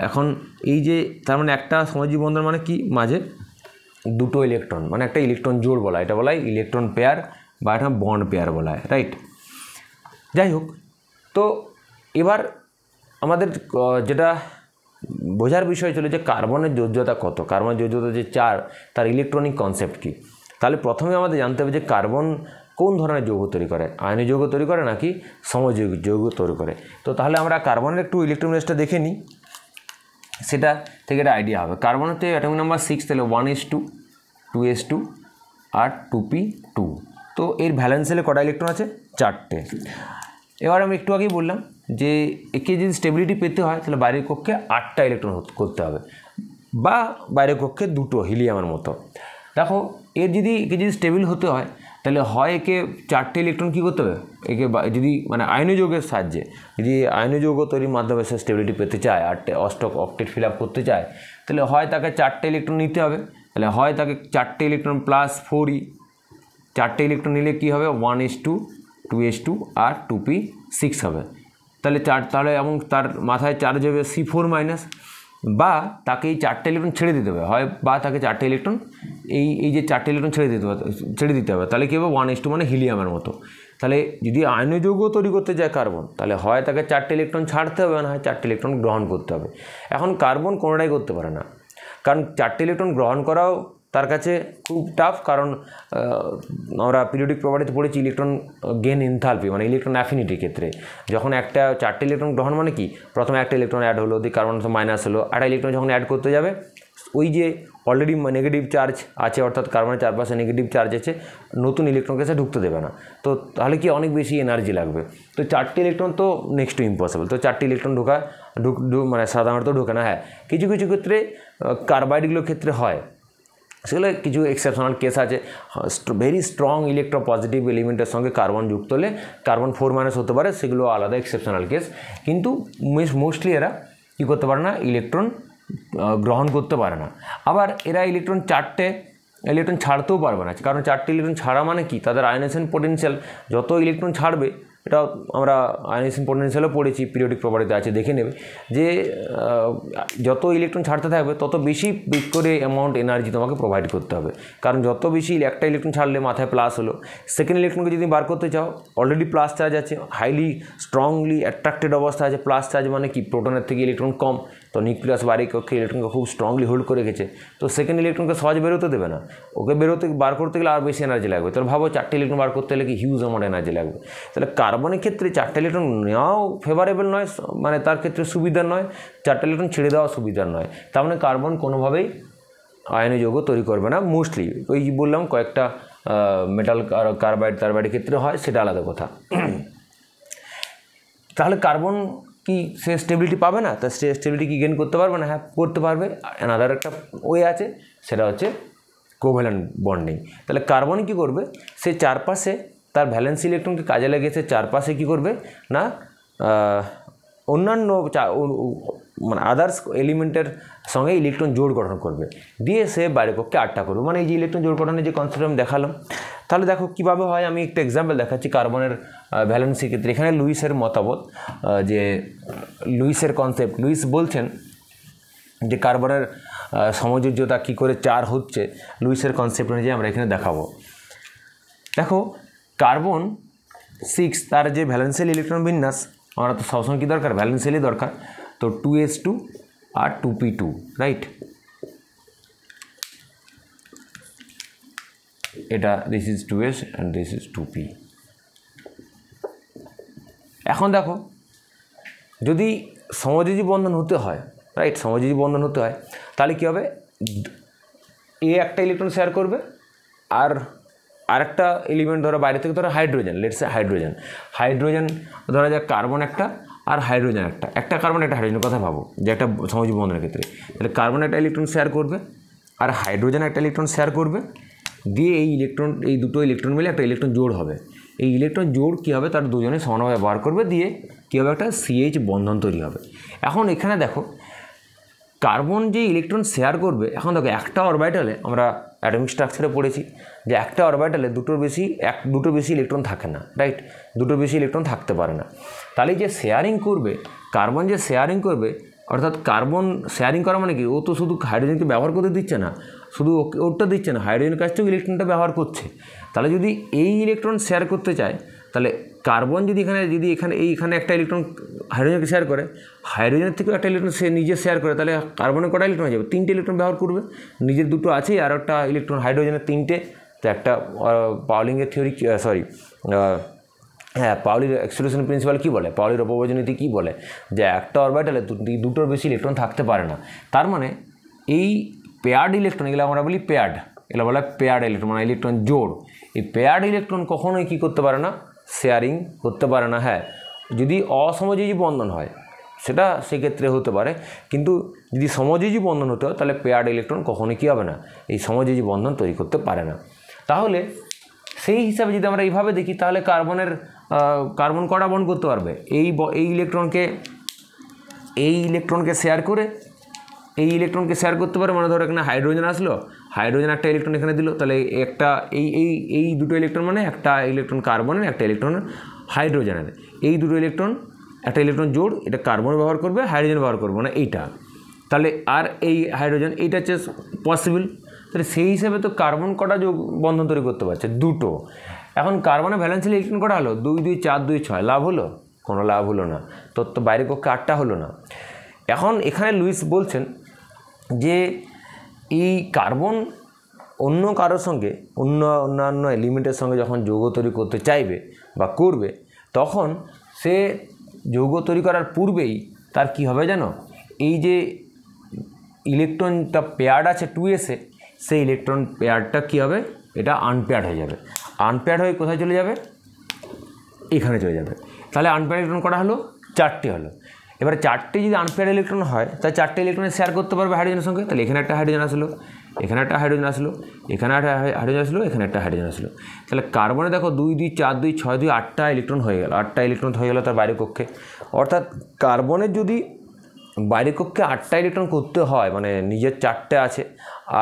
S1: এখন এই যে তার মানে একটা সমযোজী বন্ধন মানে কি? মাঝে দুটো ইলেকট্রন, মানে একটা ইলেকট্রন জোড় বলা হয়, এটা বলা হয় ইলেকট্রন পেয়ার বা একটা বন্ড পেয়ার বলা হয়, রাইট? যাই হোক, তো এবার আমাদের যেটা বোঝার বিষয় ছিল যে কার্বনের যোজ্যতা কত, কার্বনের যোজ্যতা যে 4, তার ইলেকট্রনিক কনসেপ্ট কী। তাহলে প্রথমে আমাদের জানতে হবে যে কার্বন কোন ধরনের যৌগ তৈরি করে, আয়নীয় যৌগ তৈরি করে নাকি সমযোজী যৌগ তৈরি করে। তো তাহলে আমরা কার্বনের একটু ইলেকট্রন রেসটা দেখে নিই, সেটা থেকে একটা আইডিয়া হবে। কার্বনেতে অ্যাটমিক নাম্বার 6, তাহলে 1s2, 2s2 আর 2p2। তো এর ভ্যালেন্স সেলে কটা ইলেকট্রন আছে? 4টে। এবার আমি একটু আগেই বললাম যে একে যদি স্টেবিলিটি পেতে হয় তাহলে বাইরের কক্ষে 8টা ইলেকট্রন করতে হবে, বা বাইরের কক্ষে 2টো হিলিয়ামের মতো। দেখো একে যদি স্টেবিল হতে হয় তাহলে হয় একে 4টে ইলেকট্রন কী করতে হবে, একে যদি মানে আয়নীয় যৌগের সাহায্যে, যদি আয়নীয় যৌগ তৈরির মাধ্যমে সে স্টেবিলিটি পেতে চায়, অক্টেট ফিল আপ করতে চায়, তাহলে হয় তাকে 4টে ইলেকট্রন নিতে হবে, তাহলে হয় তাকে 4টে ইলেকট্রন প্লাস 4e, 4টে ইলেকট্রন নিলে কী হবে? 1s2, 2s2 আর 2p6 হবে। তাহলে এবং তার মাথায় চার্জ হবে C4 মাইনাস, বা তাকে এই 4টে ইলেকট্রন ছেড়ে দিতে হবে, হয় বা তাকে 4টে ইলেকট্রন এই যে 4টে ইলেকট্রন ছেড়ে দিতে হবে, তাহলে কী হবে? 1s2 মানে হিলিয়ামের মতো। তাহলে যদি আয়নীয় যৌগ তৈরি করতে যায় কার্বন, তাহলে হয় তাকে 4টে ইলেকট্রন ছাড়তে হবে, না হয় 4টে ইলেকট্রন গ্রহণ করতে হবে। এখন কার্বন কোনোটাই করতে পারে না, কারণ 4টে ইলেকট্রন গ্রহণ করাও তার কাছে খুব টাফ, কারণ আমরা পিরিয়ডিক প্রপার্টিতে পড়েছি ইলেকট্রন গেন এনথালপি, মানে ইলেকট্রন অ্যাফিনিটির ক্ষেত্রে যখন একটা 4টে ইলেকট্রন গ্রহণ মানে কি, প্রথমে একটা ইলেকট্রন অ্যাড হলো, দিয়ে কার্বন মাইনাস হলো, একটা ইলেকট্রন যখন অ্যাড করতে যাবে ওই যে অলরেডি নেগেটিভ চার্জ আছে, অর্থাৎ কার্বনের চারপাশে নেগেটিভ চার্জ আছে, নতুন ইলেকট্রনকে সে ঢুকতে দেবে না। তো তাহলে কি অনেক বেশি এনার্জি লাগবে। তো 4টে ইলেকট্রন তো নেক্সট টু ইম্পসিবল। তো 4টে ইলেকট্রন মানে সাধারণত ঢোকে না। হ্যাঁ, কিছু কিছু ক্ষেত্রে কার্বাইডগুলোর ক্ষেত্রে হয়, সেগুলো কিছু এক্সেপশনাল কেস আছে। ভেরি স্ট্রং ইলেকট্রোপজিটিভ এলিমেন্টের সঙ্গে কার্বন যুক্ত হলে কার্বন 4- হতে পারে, সেগুলো আলাদা এক্সেপশনাল কেস। কিন্তু মোস্টলি এরা কী করতে পারে না, ইলেকট্রন গ্রহণ করতে পারে না। আবার এরা চারটে ইলেকট্রন ছাড়তেও পারবে না, কারণ 4টে ইলেকট্রন ছাড়া মানে কি, তাদের আয়নেশন পোটেনশিয়াল যত ইলেকট্রন ছাড়বে, এটা আমরা আয়নেশন পোটেনশিয়ালও পড়েছি, পিরিয়ডিক প্রপার্টিতে আছে, দেখে নেবে যে যত ইলেকট্রন ছাড়তে থাকবে তত বেশি করে অ্যামাউন্ট এনার্জি তোমাকে প্রোভাইড করতে হবে। কারণ যত বেশি একটা ইলেকট্রন ছাড়লে মাথায় প্লাস হলো, সেকেন্ড ইলেকট্রনকে যদি বার করতে চাও, অলরেডি প্লাস চার্জ আছে, হাইলি স্ট্রংলি অ্যাট্রাক্টেড অবস্থা আছে, প্লাস চার্জ মানে কি, প্রোটনের থেকে ইলেকট্রন কম, তো নিউক্লিয়াস বাড়ি কক্ষে ইলেকট্রনকে খুব স্ট্রংলি হোল্ড করে রেখেছে, তো সেকেন্ড ইলেকট্রনকে সহজ বেরোতে দেবে না, ওকে বার করতে গেলে আর বেশি এনার্জি লাগবে। তাহলে ভাবো 4টে ইলেকট্রন বার করতে গেলে কি হিউজ অ্যামাউন্ট এনার্জি লাগবে। তাহলে কার্বনের ক্ষেত্রে 4টে ইলেকট্রন নেওয়াও ফেভারেবল নয়, মানে তার ক্ষেত্রে সুবিধার নয়, 4টে ইলেকট্রন ছেড়ে দেওয়া সুবিধার নয়। তার মানে কার্বন কোনোভাবেই আয়নীয় যৌগ তৈরি করবে না। মোস্টলি ওই বললাম কয়েকটা মেটাল কার্বাইডের ক্ষেত্রে হয়, সেটা আলাদা কথা। তাহলে কার্বন কি সে স্টেবিলিটি পাবে না? তা স্টেবিলিটি কি গেন করতে পারবে না? হ্যাঁ, করতে পারবে। অ্যানাদার একটা ওয়ে আছে, সেটা হচ্ছে কোভ্যালেন্ট বন্ডিং। তাহলে কার্বন কী করবে, সে চারপাশে তার ভ্যালেন্স ইলেকট্রনকে কাজে লাগিয়ে সে চারপাশে কী করবে না, অন্যান্য মানে আদার্স এলিমেন্টের সঙ্গে ইলেকট্রন জোড় গঠন করবে, দিয়ে সে বাইরের পক্ষে আটটা করবে। মানে এই যে ইলেকট্রন জোড় গঠনের যে কনসেপ্ট আমি দেখালাম, তাহলে দেখো কীভাবে হয়। আমি একটা এক্সাম্পল দেখাচ্ছি কার্বনের ভ্যালেন্সির ক্ষেত্রে। এখানে লুইসের মতামত, যে লুইসের কনসেপ্ট, লুইস বলছেন যে কার্বনের সমযোজ্যতা কী করে 4 হচ্ছে, লুইসের কনসেপ্ট অনুযায়ী আমরা এখানে দেখাবো। দেখো কার্বন 6 তার যে ভ্যালেন্সিয়াল ইলেকট্রন বিন্যাস, আমরা তো সবসময় কী দরকার, ভ্যালেন্সিয়ালই দরকার, তো 2s2 আর 2p2, রাইট। এটা this is 2s and this is 2p। এখন দেখো যদি সমযোজী বন্ধন হতে হয়, রাইট, সমযোজী বন্ধন হতে হয়, তাহলে কী হবে, এ একটা ইলেকট্রন শেয়ার করবে, আর আরেকটা এলিমেন্ট ধরো বাইরে থেকে, ধরো হাইড্রোজেন, লেটস সে হাইড্রোজেন ধরা যাক, কার্বন একটা আর হাইড্রোজেন একটা কার্বন একটা হাইড্রোজেনের কথা ভাবো, যে একটা সমযোজী বন্ধনের ক্ষেত্রে। তাহলে কার্বন একটা ইলেকট্রন শেয়ার করবে আর হাইড্রোজেন একটা ইলেকট্রন শেয়ার করবে, দিয়ে এই দুটো ইলেকট্রন মিলে একটা ইলেকট্রন জোড় হবে। এই ইলেকট্রন জোড় কী হবে, তার দুজনে সমানভাবে ব্যবহার করবে, দিয়ে কী হবে, একটা CH বন্ধন তৈরি হবে। এখন এখানে দেখো কার্বন যে ইলেকট্রন শেয়ার করবে, এখন দেখো একটা অরবিটালে আমরা অ্যাটমিক স্ট্রাকচারে পড়েছি যে একটা অরবিটালে দুটোর বেশি ইলেকট্রন থাকে না, রাইট, দুটোর বেশি ইলেকট্রন থাকতে পারে না। তাহলে যে শেয়ারিং করবে, কার্বন যে শেয়ারিং করবে, অর্থাৎ কার্বন শেয়ারিং করা মানে কি, ও তো শুধু হাইড্রোজেনকে ব্যবহার করতে দিচ্ছে না, শুধু ওরটা দিচ্ছে না, হাইড্রোজেনের কাছ থেকেও ইলেকট্রনটা ব্যবহার করছে। তাহলে যদি এই ইলেকট্রন শেয়ার করতে চায়, তাহলে কার্বন যদি এখানে একটা ইলেকট্রন হাইড্রোজেনকে শেয়ার করে, হাইড্রোজেনের থেকেও একটা ইলেকট্রন সে নিজে শেয়ার করে, তাহলে কার্বনের কটা ইলেকট্রন হয়ে যাবে, 3টে ইলেকট্রন ব্যবহার করবে, নিজের দুটো আছেই, আর একটা ইলেকট্রন হাইড্রোজেনের 3টে। তো একটা পাউলিংয়ের থিওরি, পাউলির এক্সক্লুশন প্রিন্সিপাল কী বলে, পাউলির অপব্যয় নীতি কী বলে, যে একটা অরবিটালে দুটোর বেশি ইলেকট্রন থাকতে পারে না। তার মানে এই পেয়ার্ড ইলেকট্রন, এগুলো আমরা বলি পেয়ার্ড, এগুলো বলা পেয়ার্ড ইলেকট্রন, মানে ইলেকট্রন জোড়। এই পেয়ার্ড ইলেকট্রন কখনোই কী করতে পারে না, শেয়ারিং করতে পারে না। হ্যাঁ, যদি অসমযোজী বন্ধন হয় সেটা সেক্ষেত্রে হতে পারে, কিন্তু যদি সমযোজী বন্ধন হতে হয়, তাহলে পেয়ার্ড ইলেকট্রন কখনোই কী হবে না, এই সমযোজী বন্ধন তৈরি করতে পারে না। তাহলে সেই হিসাবে যদি আমরা এইভাবে দেখি, তাহলে কার্বন কটা বন্ড করতে পারবে, এই ইলেকট্রনকে শেয়ার করে এই ইলেকট্রনকে শেয়ার করতে পারে। মানে ধরো এখানে হাইড্রোজেন আসলো, হাইড্রোজেন একটা ইলেকট্রন এখানে দিল, তাহলে একটা এই দুটো ইলেকট্রন, মানে একটা ইলেকট্রন কার্বনের, একটা ইলেকট্রন হাইড্রোজেনের, এই দুটো ইলেকট্রন, একটা ইলেকট্রন জোড়, এটা কার্বন ব্যবহার করবে, হাইড্রোজেন ব্যবহার করবে না এইটা, তাহলে আর এই হাইড্রোজেন, এইটা হচ্ছে পসিবল। তাহলে সেই হিসাবে তো কার্বন কটা বন্ধন তৈরি করতে পারছে, দুটো। এখন কার্বনের ভ্যালেন্সিয়াল ইলেকট্রন কটা হলো, 2 2 4 2 6, লাভ হলো? কোনো লাভ হলো না, তো বাইরের পক্ষে 8টা হলো না। এখন এখানে লুইস বলছেন যে এই কার্বন অন্য কারোর সঙ্গে, অন্যান্য এলিমেন্টের সঙ্গে যখন যৌগ তৈরি করতে চাইবে বা করবে, তখন সে যৌগ তৈরি করার পূর্বেই তার কি হবে জানো, এই যে ইলেকট্রনটা পেয়ার্ড আছে 2s-এ, সেই ইলেকট্রন পেয়ারটা কী হবে, এটা আনপেয়ার্ড হয়ে যাবে। আনপেয়ার্ড হয়ে কোথায় চলে যাবে, এখানে চলে যাবে। তাহলে আনপেয়ার্ড ইলেকট্রন কটা হলো, 4টে হলো। এবার 4টে যদি আনপেয়ার্ড ইলেকট্রন হয়, তাহলে 4টে ইলেকট্রন শেয়ার করতে পারবে হাইড্রোজেনের সঙ্গে, তাহলে এখানে একটা হাইড্রোজেন আসলো, এখানে একটা হাইড্রোজেন আসলো, এখানে একটা হাইড্রোজেন আসলো, এখানে একটা হাইড্রোজেন আসলো। তাহলে কার্বনে দেখো 2 2 4 2 6 2 8টা ইলেকট্রন হয়ে গেল, 8টা ইলেকট্রন হয়ে গেল তার বাইরের কক্ষে। অর্থাৎ কার্বনের যদি বাইরের কক্ষে 8টা ইলেকট্রন করতে হয়, মানে নিজের 4টে আছে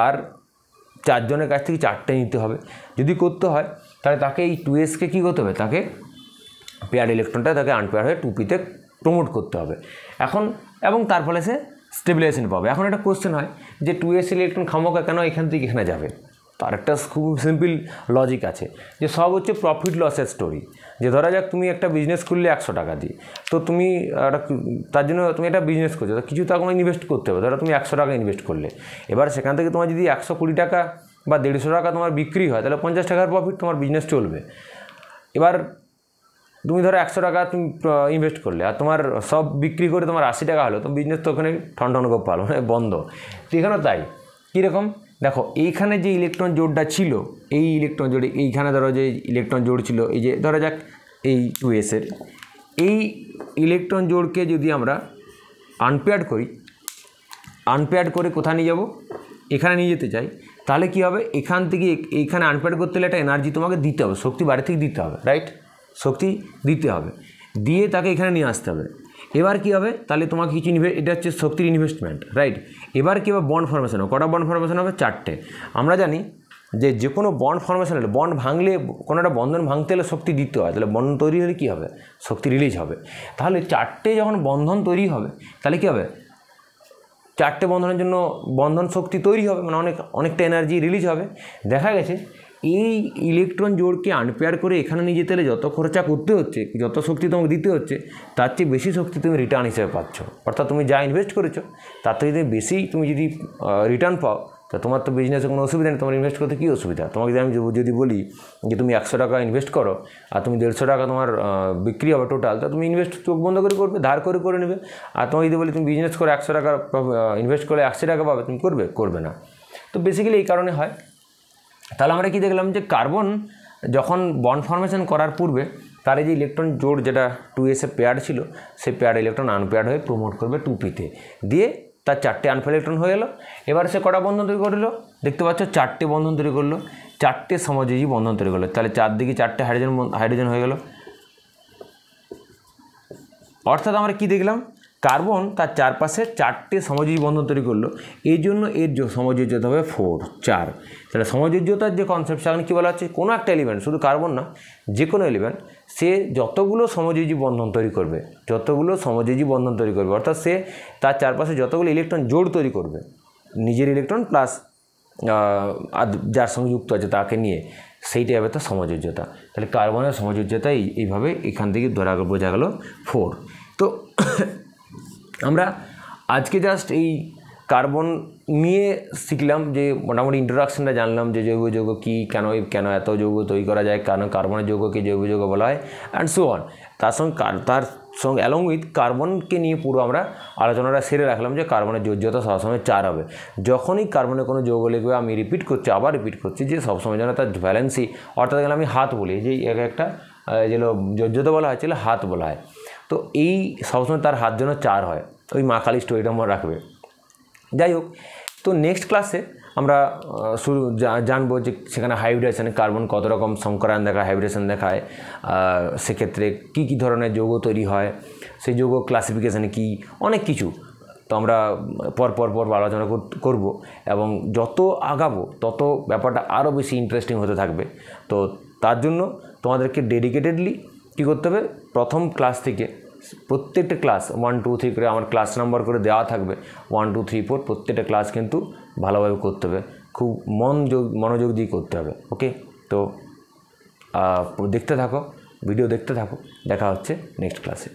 S1: আর 4 জনের কাছ থেকে 4টে নিতে হবে, যদি করতে হয় তাহলে তাকে এই 2s-কে কী করতে হবে, তাকে পেয়ার ইলেকট্রনটা তাকে আনপেয়ার হয়ে 2p-তে প্রমোট করতে হবে এখন, এবং তার ফলে সে স্টেবিলাইজেশন পাবে। এখন একটা কোশ্চেন হয় যে 2s ইলেকট্রন খামোকা কেন এখান থেকে এখানে যাবে? তার একটা খুব সিম্পল লজিক আছে, যে সব হচ্ছে প্রফিট লসের স্টোরি। যে ধরা যাক তুমি একটা বিজনেস করলে 100 টাকা দিয়ে, তো তুমি তার জন্য তুমি একটা বিজনেস করছো, তো কিছু তোমাকে ইনভেস্ট করতে হবে। ধরো তুমি 100 টাকা ইনভেস্ট করলে, এবার সেখান থেকে তোমার যদি 120 টাকা বা 150 টাকা তোমার বিক্রি হয়, তাহলে 50 টাকার প্রফিট তোমার বিজনেস চলবে। এবার তুমি ধরো 100 টাকা তুমি ইনভেস্ট করলে আর তোমার সব বিক্রি করে তোমার 80 টাকা হলো, তো বিজনেস তো ওখানে ঠন গোপ পালো, মানে বন্ধ। তো এখানেও তাই। কীরকম দেখো, এইখানে যে ইলেকট্রন জোড়টা ছিল, এই ইলেকট্রন জোড়ে এইখানে ধরো যে ইলেকট্রন জোড় ছিল, এই যে ধরা যাক এই 2s-এর, এই ইলেকট্রন জোড়কে যদি আমরা আনপেয়ার্ড করি, আনপেয়ার্ড করে কোথায় নিয়ে যাব, এখানে নিয়ে যেতে চাই, তাহলে কী হবে, এখান থেকে এইখানে আনপেয়ার্ড করতে হলে একটা এনার্জি তোমাকে দিতে হবে, শক্তি বাইরে থেকে দিতে হবে, রাইট? শক্তি দিতে হবে, দিয়ে তাকে এখানে নিয়ে আসতে হবে। এবার কী হবে, তাহলে তোমাকে কিছু এটা হচ্ছে শক্তির ইনভেস্টমেন্ট, রাইট? এবার কী হবে, বন্ড ফর্মেশন হবে। কটা বন্ড ফর্মেশন হবে? 4টে। আমরা জানি যে কোনো বন্ড ফর্মেশন হলে, বন্ড ভাঙলে, কোনো একটা বন্ধন ভাঙতে হলে শক্তি দিতে হয়, তাহলে বন্ধন তৈরি হলে কী হবে, শক্তি রিলিজ হবে। তাহলে 4টে যখন বন্ধন তৈরি হবে, তাহলে কী হবে, 4টে বন্ধনের জন্য বন্ধন শক্তি তৈরি হবে, মানে অনেকটা এনার্জি রিলিজ হবে। দেখা গেছে এই ইলেকট্রন জোড়কে আনপেয়ার করে এখানে নিয়ে যেতে হলে যত খরচা করতে হচ্ছে, যত শক্তি তোমাকে দিতে হচ্ছে, তার চেয়ে বেশি শক্তি তুমি রিটার্ন হিসেবে পাচ্ছ। অর্থাৎ তুমি যা ইনভেস্ট করেছো তার থেকে যদি বেশি তুমি যদি রিটার্ন পাও, তা তোমার তো বিজনেসে কোনো অসুবিধা নেই। তোমার ইনভেস্ট করতে কী অসুবিধা? তোমাকে যদি আমি যদি বলি যে তুমি 100 টাকা ইনভেস্ট করো আর তুমি 150 টাকা তোমার বিক্রি হবে টোটাল, তা তুমি ইনভেস্ট চোখ বন্ধ করে করবে, ধার করে নেবে। আর তোমাকে যদি বলি তুমি বিজনেস করে 100 টাকা ইনভেস্ট করে 80 টাকা পাবে, তুমি করবে না। তো বেসিক্যালি এই কারণে হয়। তাহলে আমরা কি দেখলাম, যে কার্বন যখন বন্ড ফর্মেশন করার পূর্বে তার এই যে ইলেকট্রন জোড় যেটা 2s-এ পেয়ার ছিল, সেই পেয়ার ইলেকট্রন আনপেয়ার্ড হয়ে প্রমোট করবে 2p-তে, দিয়ে তার 4টে আনপেয়ার্ড ইলেকট্রন হয়ে গেল। এবার সে কটা বন্ধন তৈরি করলো, দেখতে পাচ্ছ 4টে বন্ধন তৈরি করলো, 4টে সমযোজী বন্ধন তৈরি করলো। তাহলে 4 দিকে 4টে হাইড্রোজেন হয়ে গেল। অর্থাৎ আমরা কি দেখলাম, কার্বন তার চারপাশে 4টে সমযোজী বন্ধন তৈরি করলো, এই জন্য এর সমযোজ্যতা হবে 4। তাহলে সমযোজ্যতার যে কনসেপ্ট, সেখানে কী বলা হচ্ছে, কোনো একটা এলিমেন্ট, শুধু কার্বন না, যে কোনো এলিমেন্ট, সে যতগুলো সমযোজী বন্ধন তৈরি করবে, অর্থাৎ সে তার চারপাশে যতগুলো ইলেকট্রন জোড় তৈরি করবে, নিজের ইলেকট্রন প্লাস যার সঙ্গে যুক্ত আছে তাকে নিয়ে, সেইটাই হবে তার সমযোজ্যতা। তাহলে কার্বনের সমযোজ্যতা এইভাবে এখান থেকে বোঝা গেল 4। তো আমরা আজকে জাস্ট এই কার্বন নিয়ে শিখলাম, যে মোটামুটি ইন্ট্রোডাকশনটা জানলাম, যে জৈব যৌগ কী, কেন এত যৌগ তৈরি করা যায়, কারণ কার্বনের যৌগকে জৈব যৌগ বলা হয়, অ্যান্ড সো অন। তার সঙ্গে অ্যালং উইথ কার্বনকে নিয়ে পুরো আমরা আলোচনাটা সেরে রাখলাম, যে কার্বনের যোজ্যতা সবসময় 4 হবে। যখনই কার্বনের কোনো যৌগ লিখবে, আমি আবার রিপিট করছি, যে সবসময় যেন তার ভ্যালেন্সি, অর্থাৎ গেলে আমি হাত বলি, যে একটা যেগুলো যোজ্যতা বলা হয়, সেগুলো হাত বলা হয়। তো এই সবসময় তার হাত যেন 4 হয়, ওই মা কালী স্টোরিটা মনে রাখবে। যাই হোক, তো নেক্সট ক্লাসে আমরা জানবো যে সেখানে হাইব্রিডেশনে কার্বন কত রকম সংকরায়ন দেখায়, হাইব্রিডেশন দেখায়, সেক্ষেত্রে কী ধরনের যৌগ তৈরি হয়, সেই যৌগ ক্লাসিফিকেশানে কী, অনেক কিছু। তো আমরা পর আলোচনা করব, এবং যত আগাবো তত ব্যাপারটা আরও বেশি ইন্টারেস্টিং হতে থাকবে। তো তার জন্য তোমাদেরকে ডেডিকেটেডলি কী করতে হবে, প্রথম ক্লাস থেকে প্রত্যেকটা ক্লাস 1 2 3 করে আমার ক্লাস নাম্বার করে দেওয়া থাকবে, 1 2 3 4, প্রত্যেকটা ক্লাস কিন্তু ভালোভাবে করতে হবে, খুব মনোযোগ দিয়ে করতে হবে। ওকে, তো ভিডিও দেখতে থাকো, দেখা হচ্ছে নেক্সট ক্লাসে।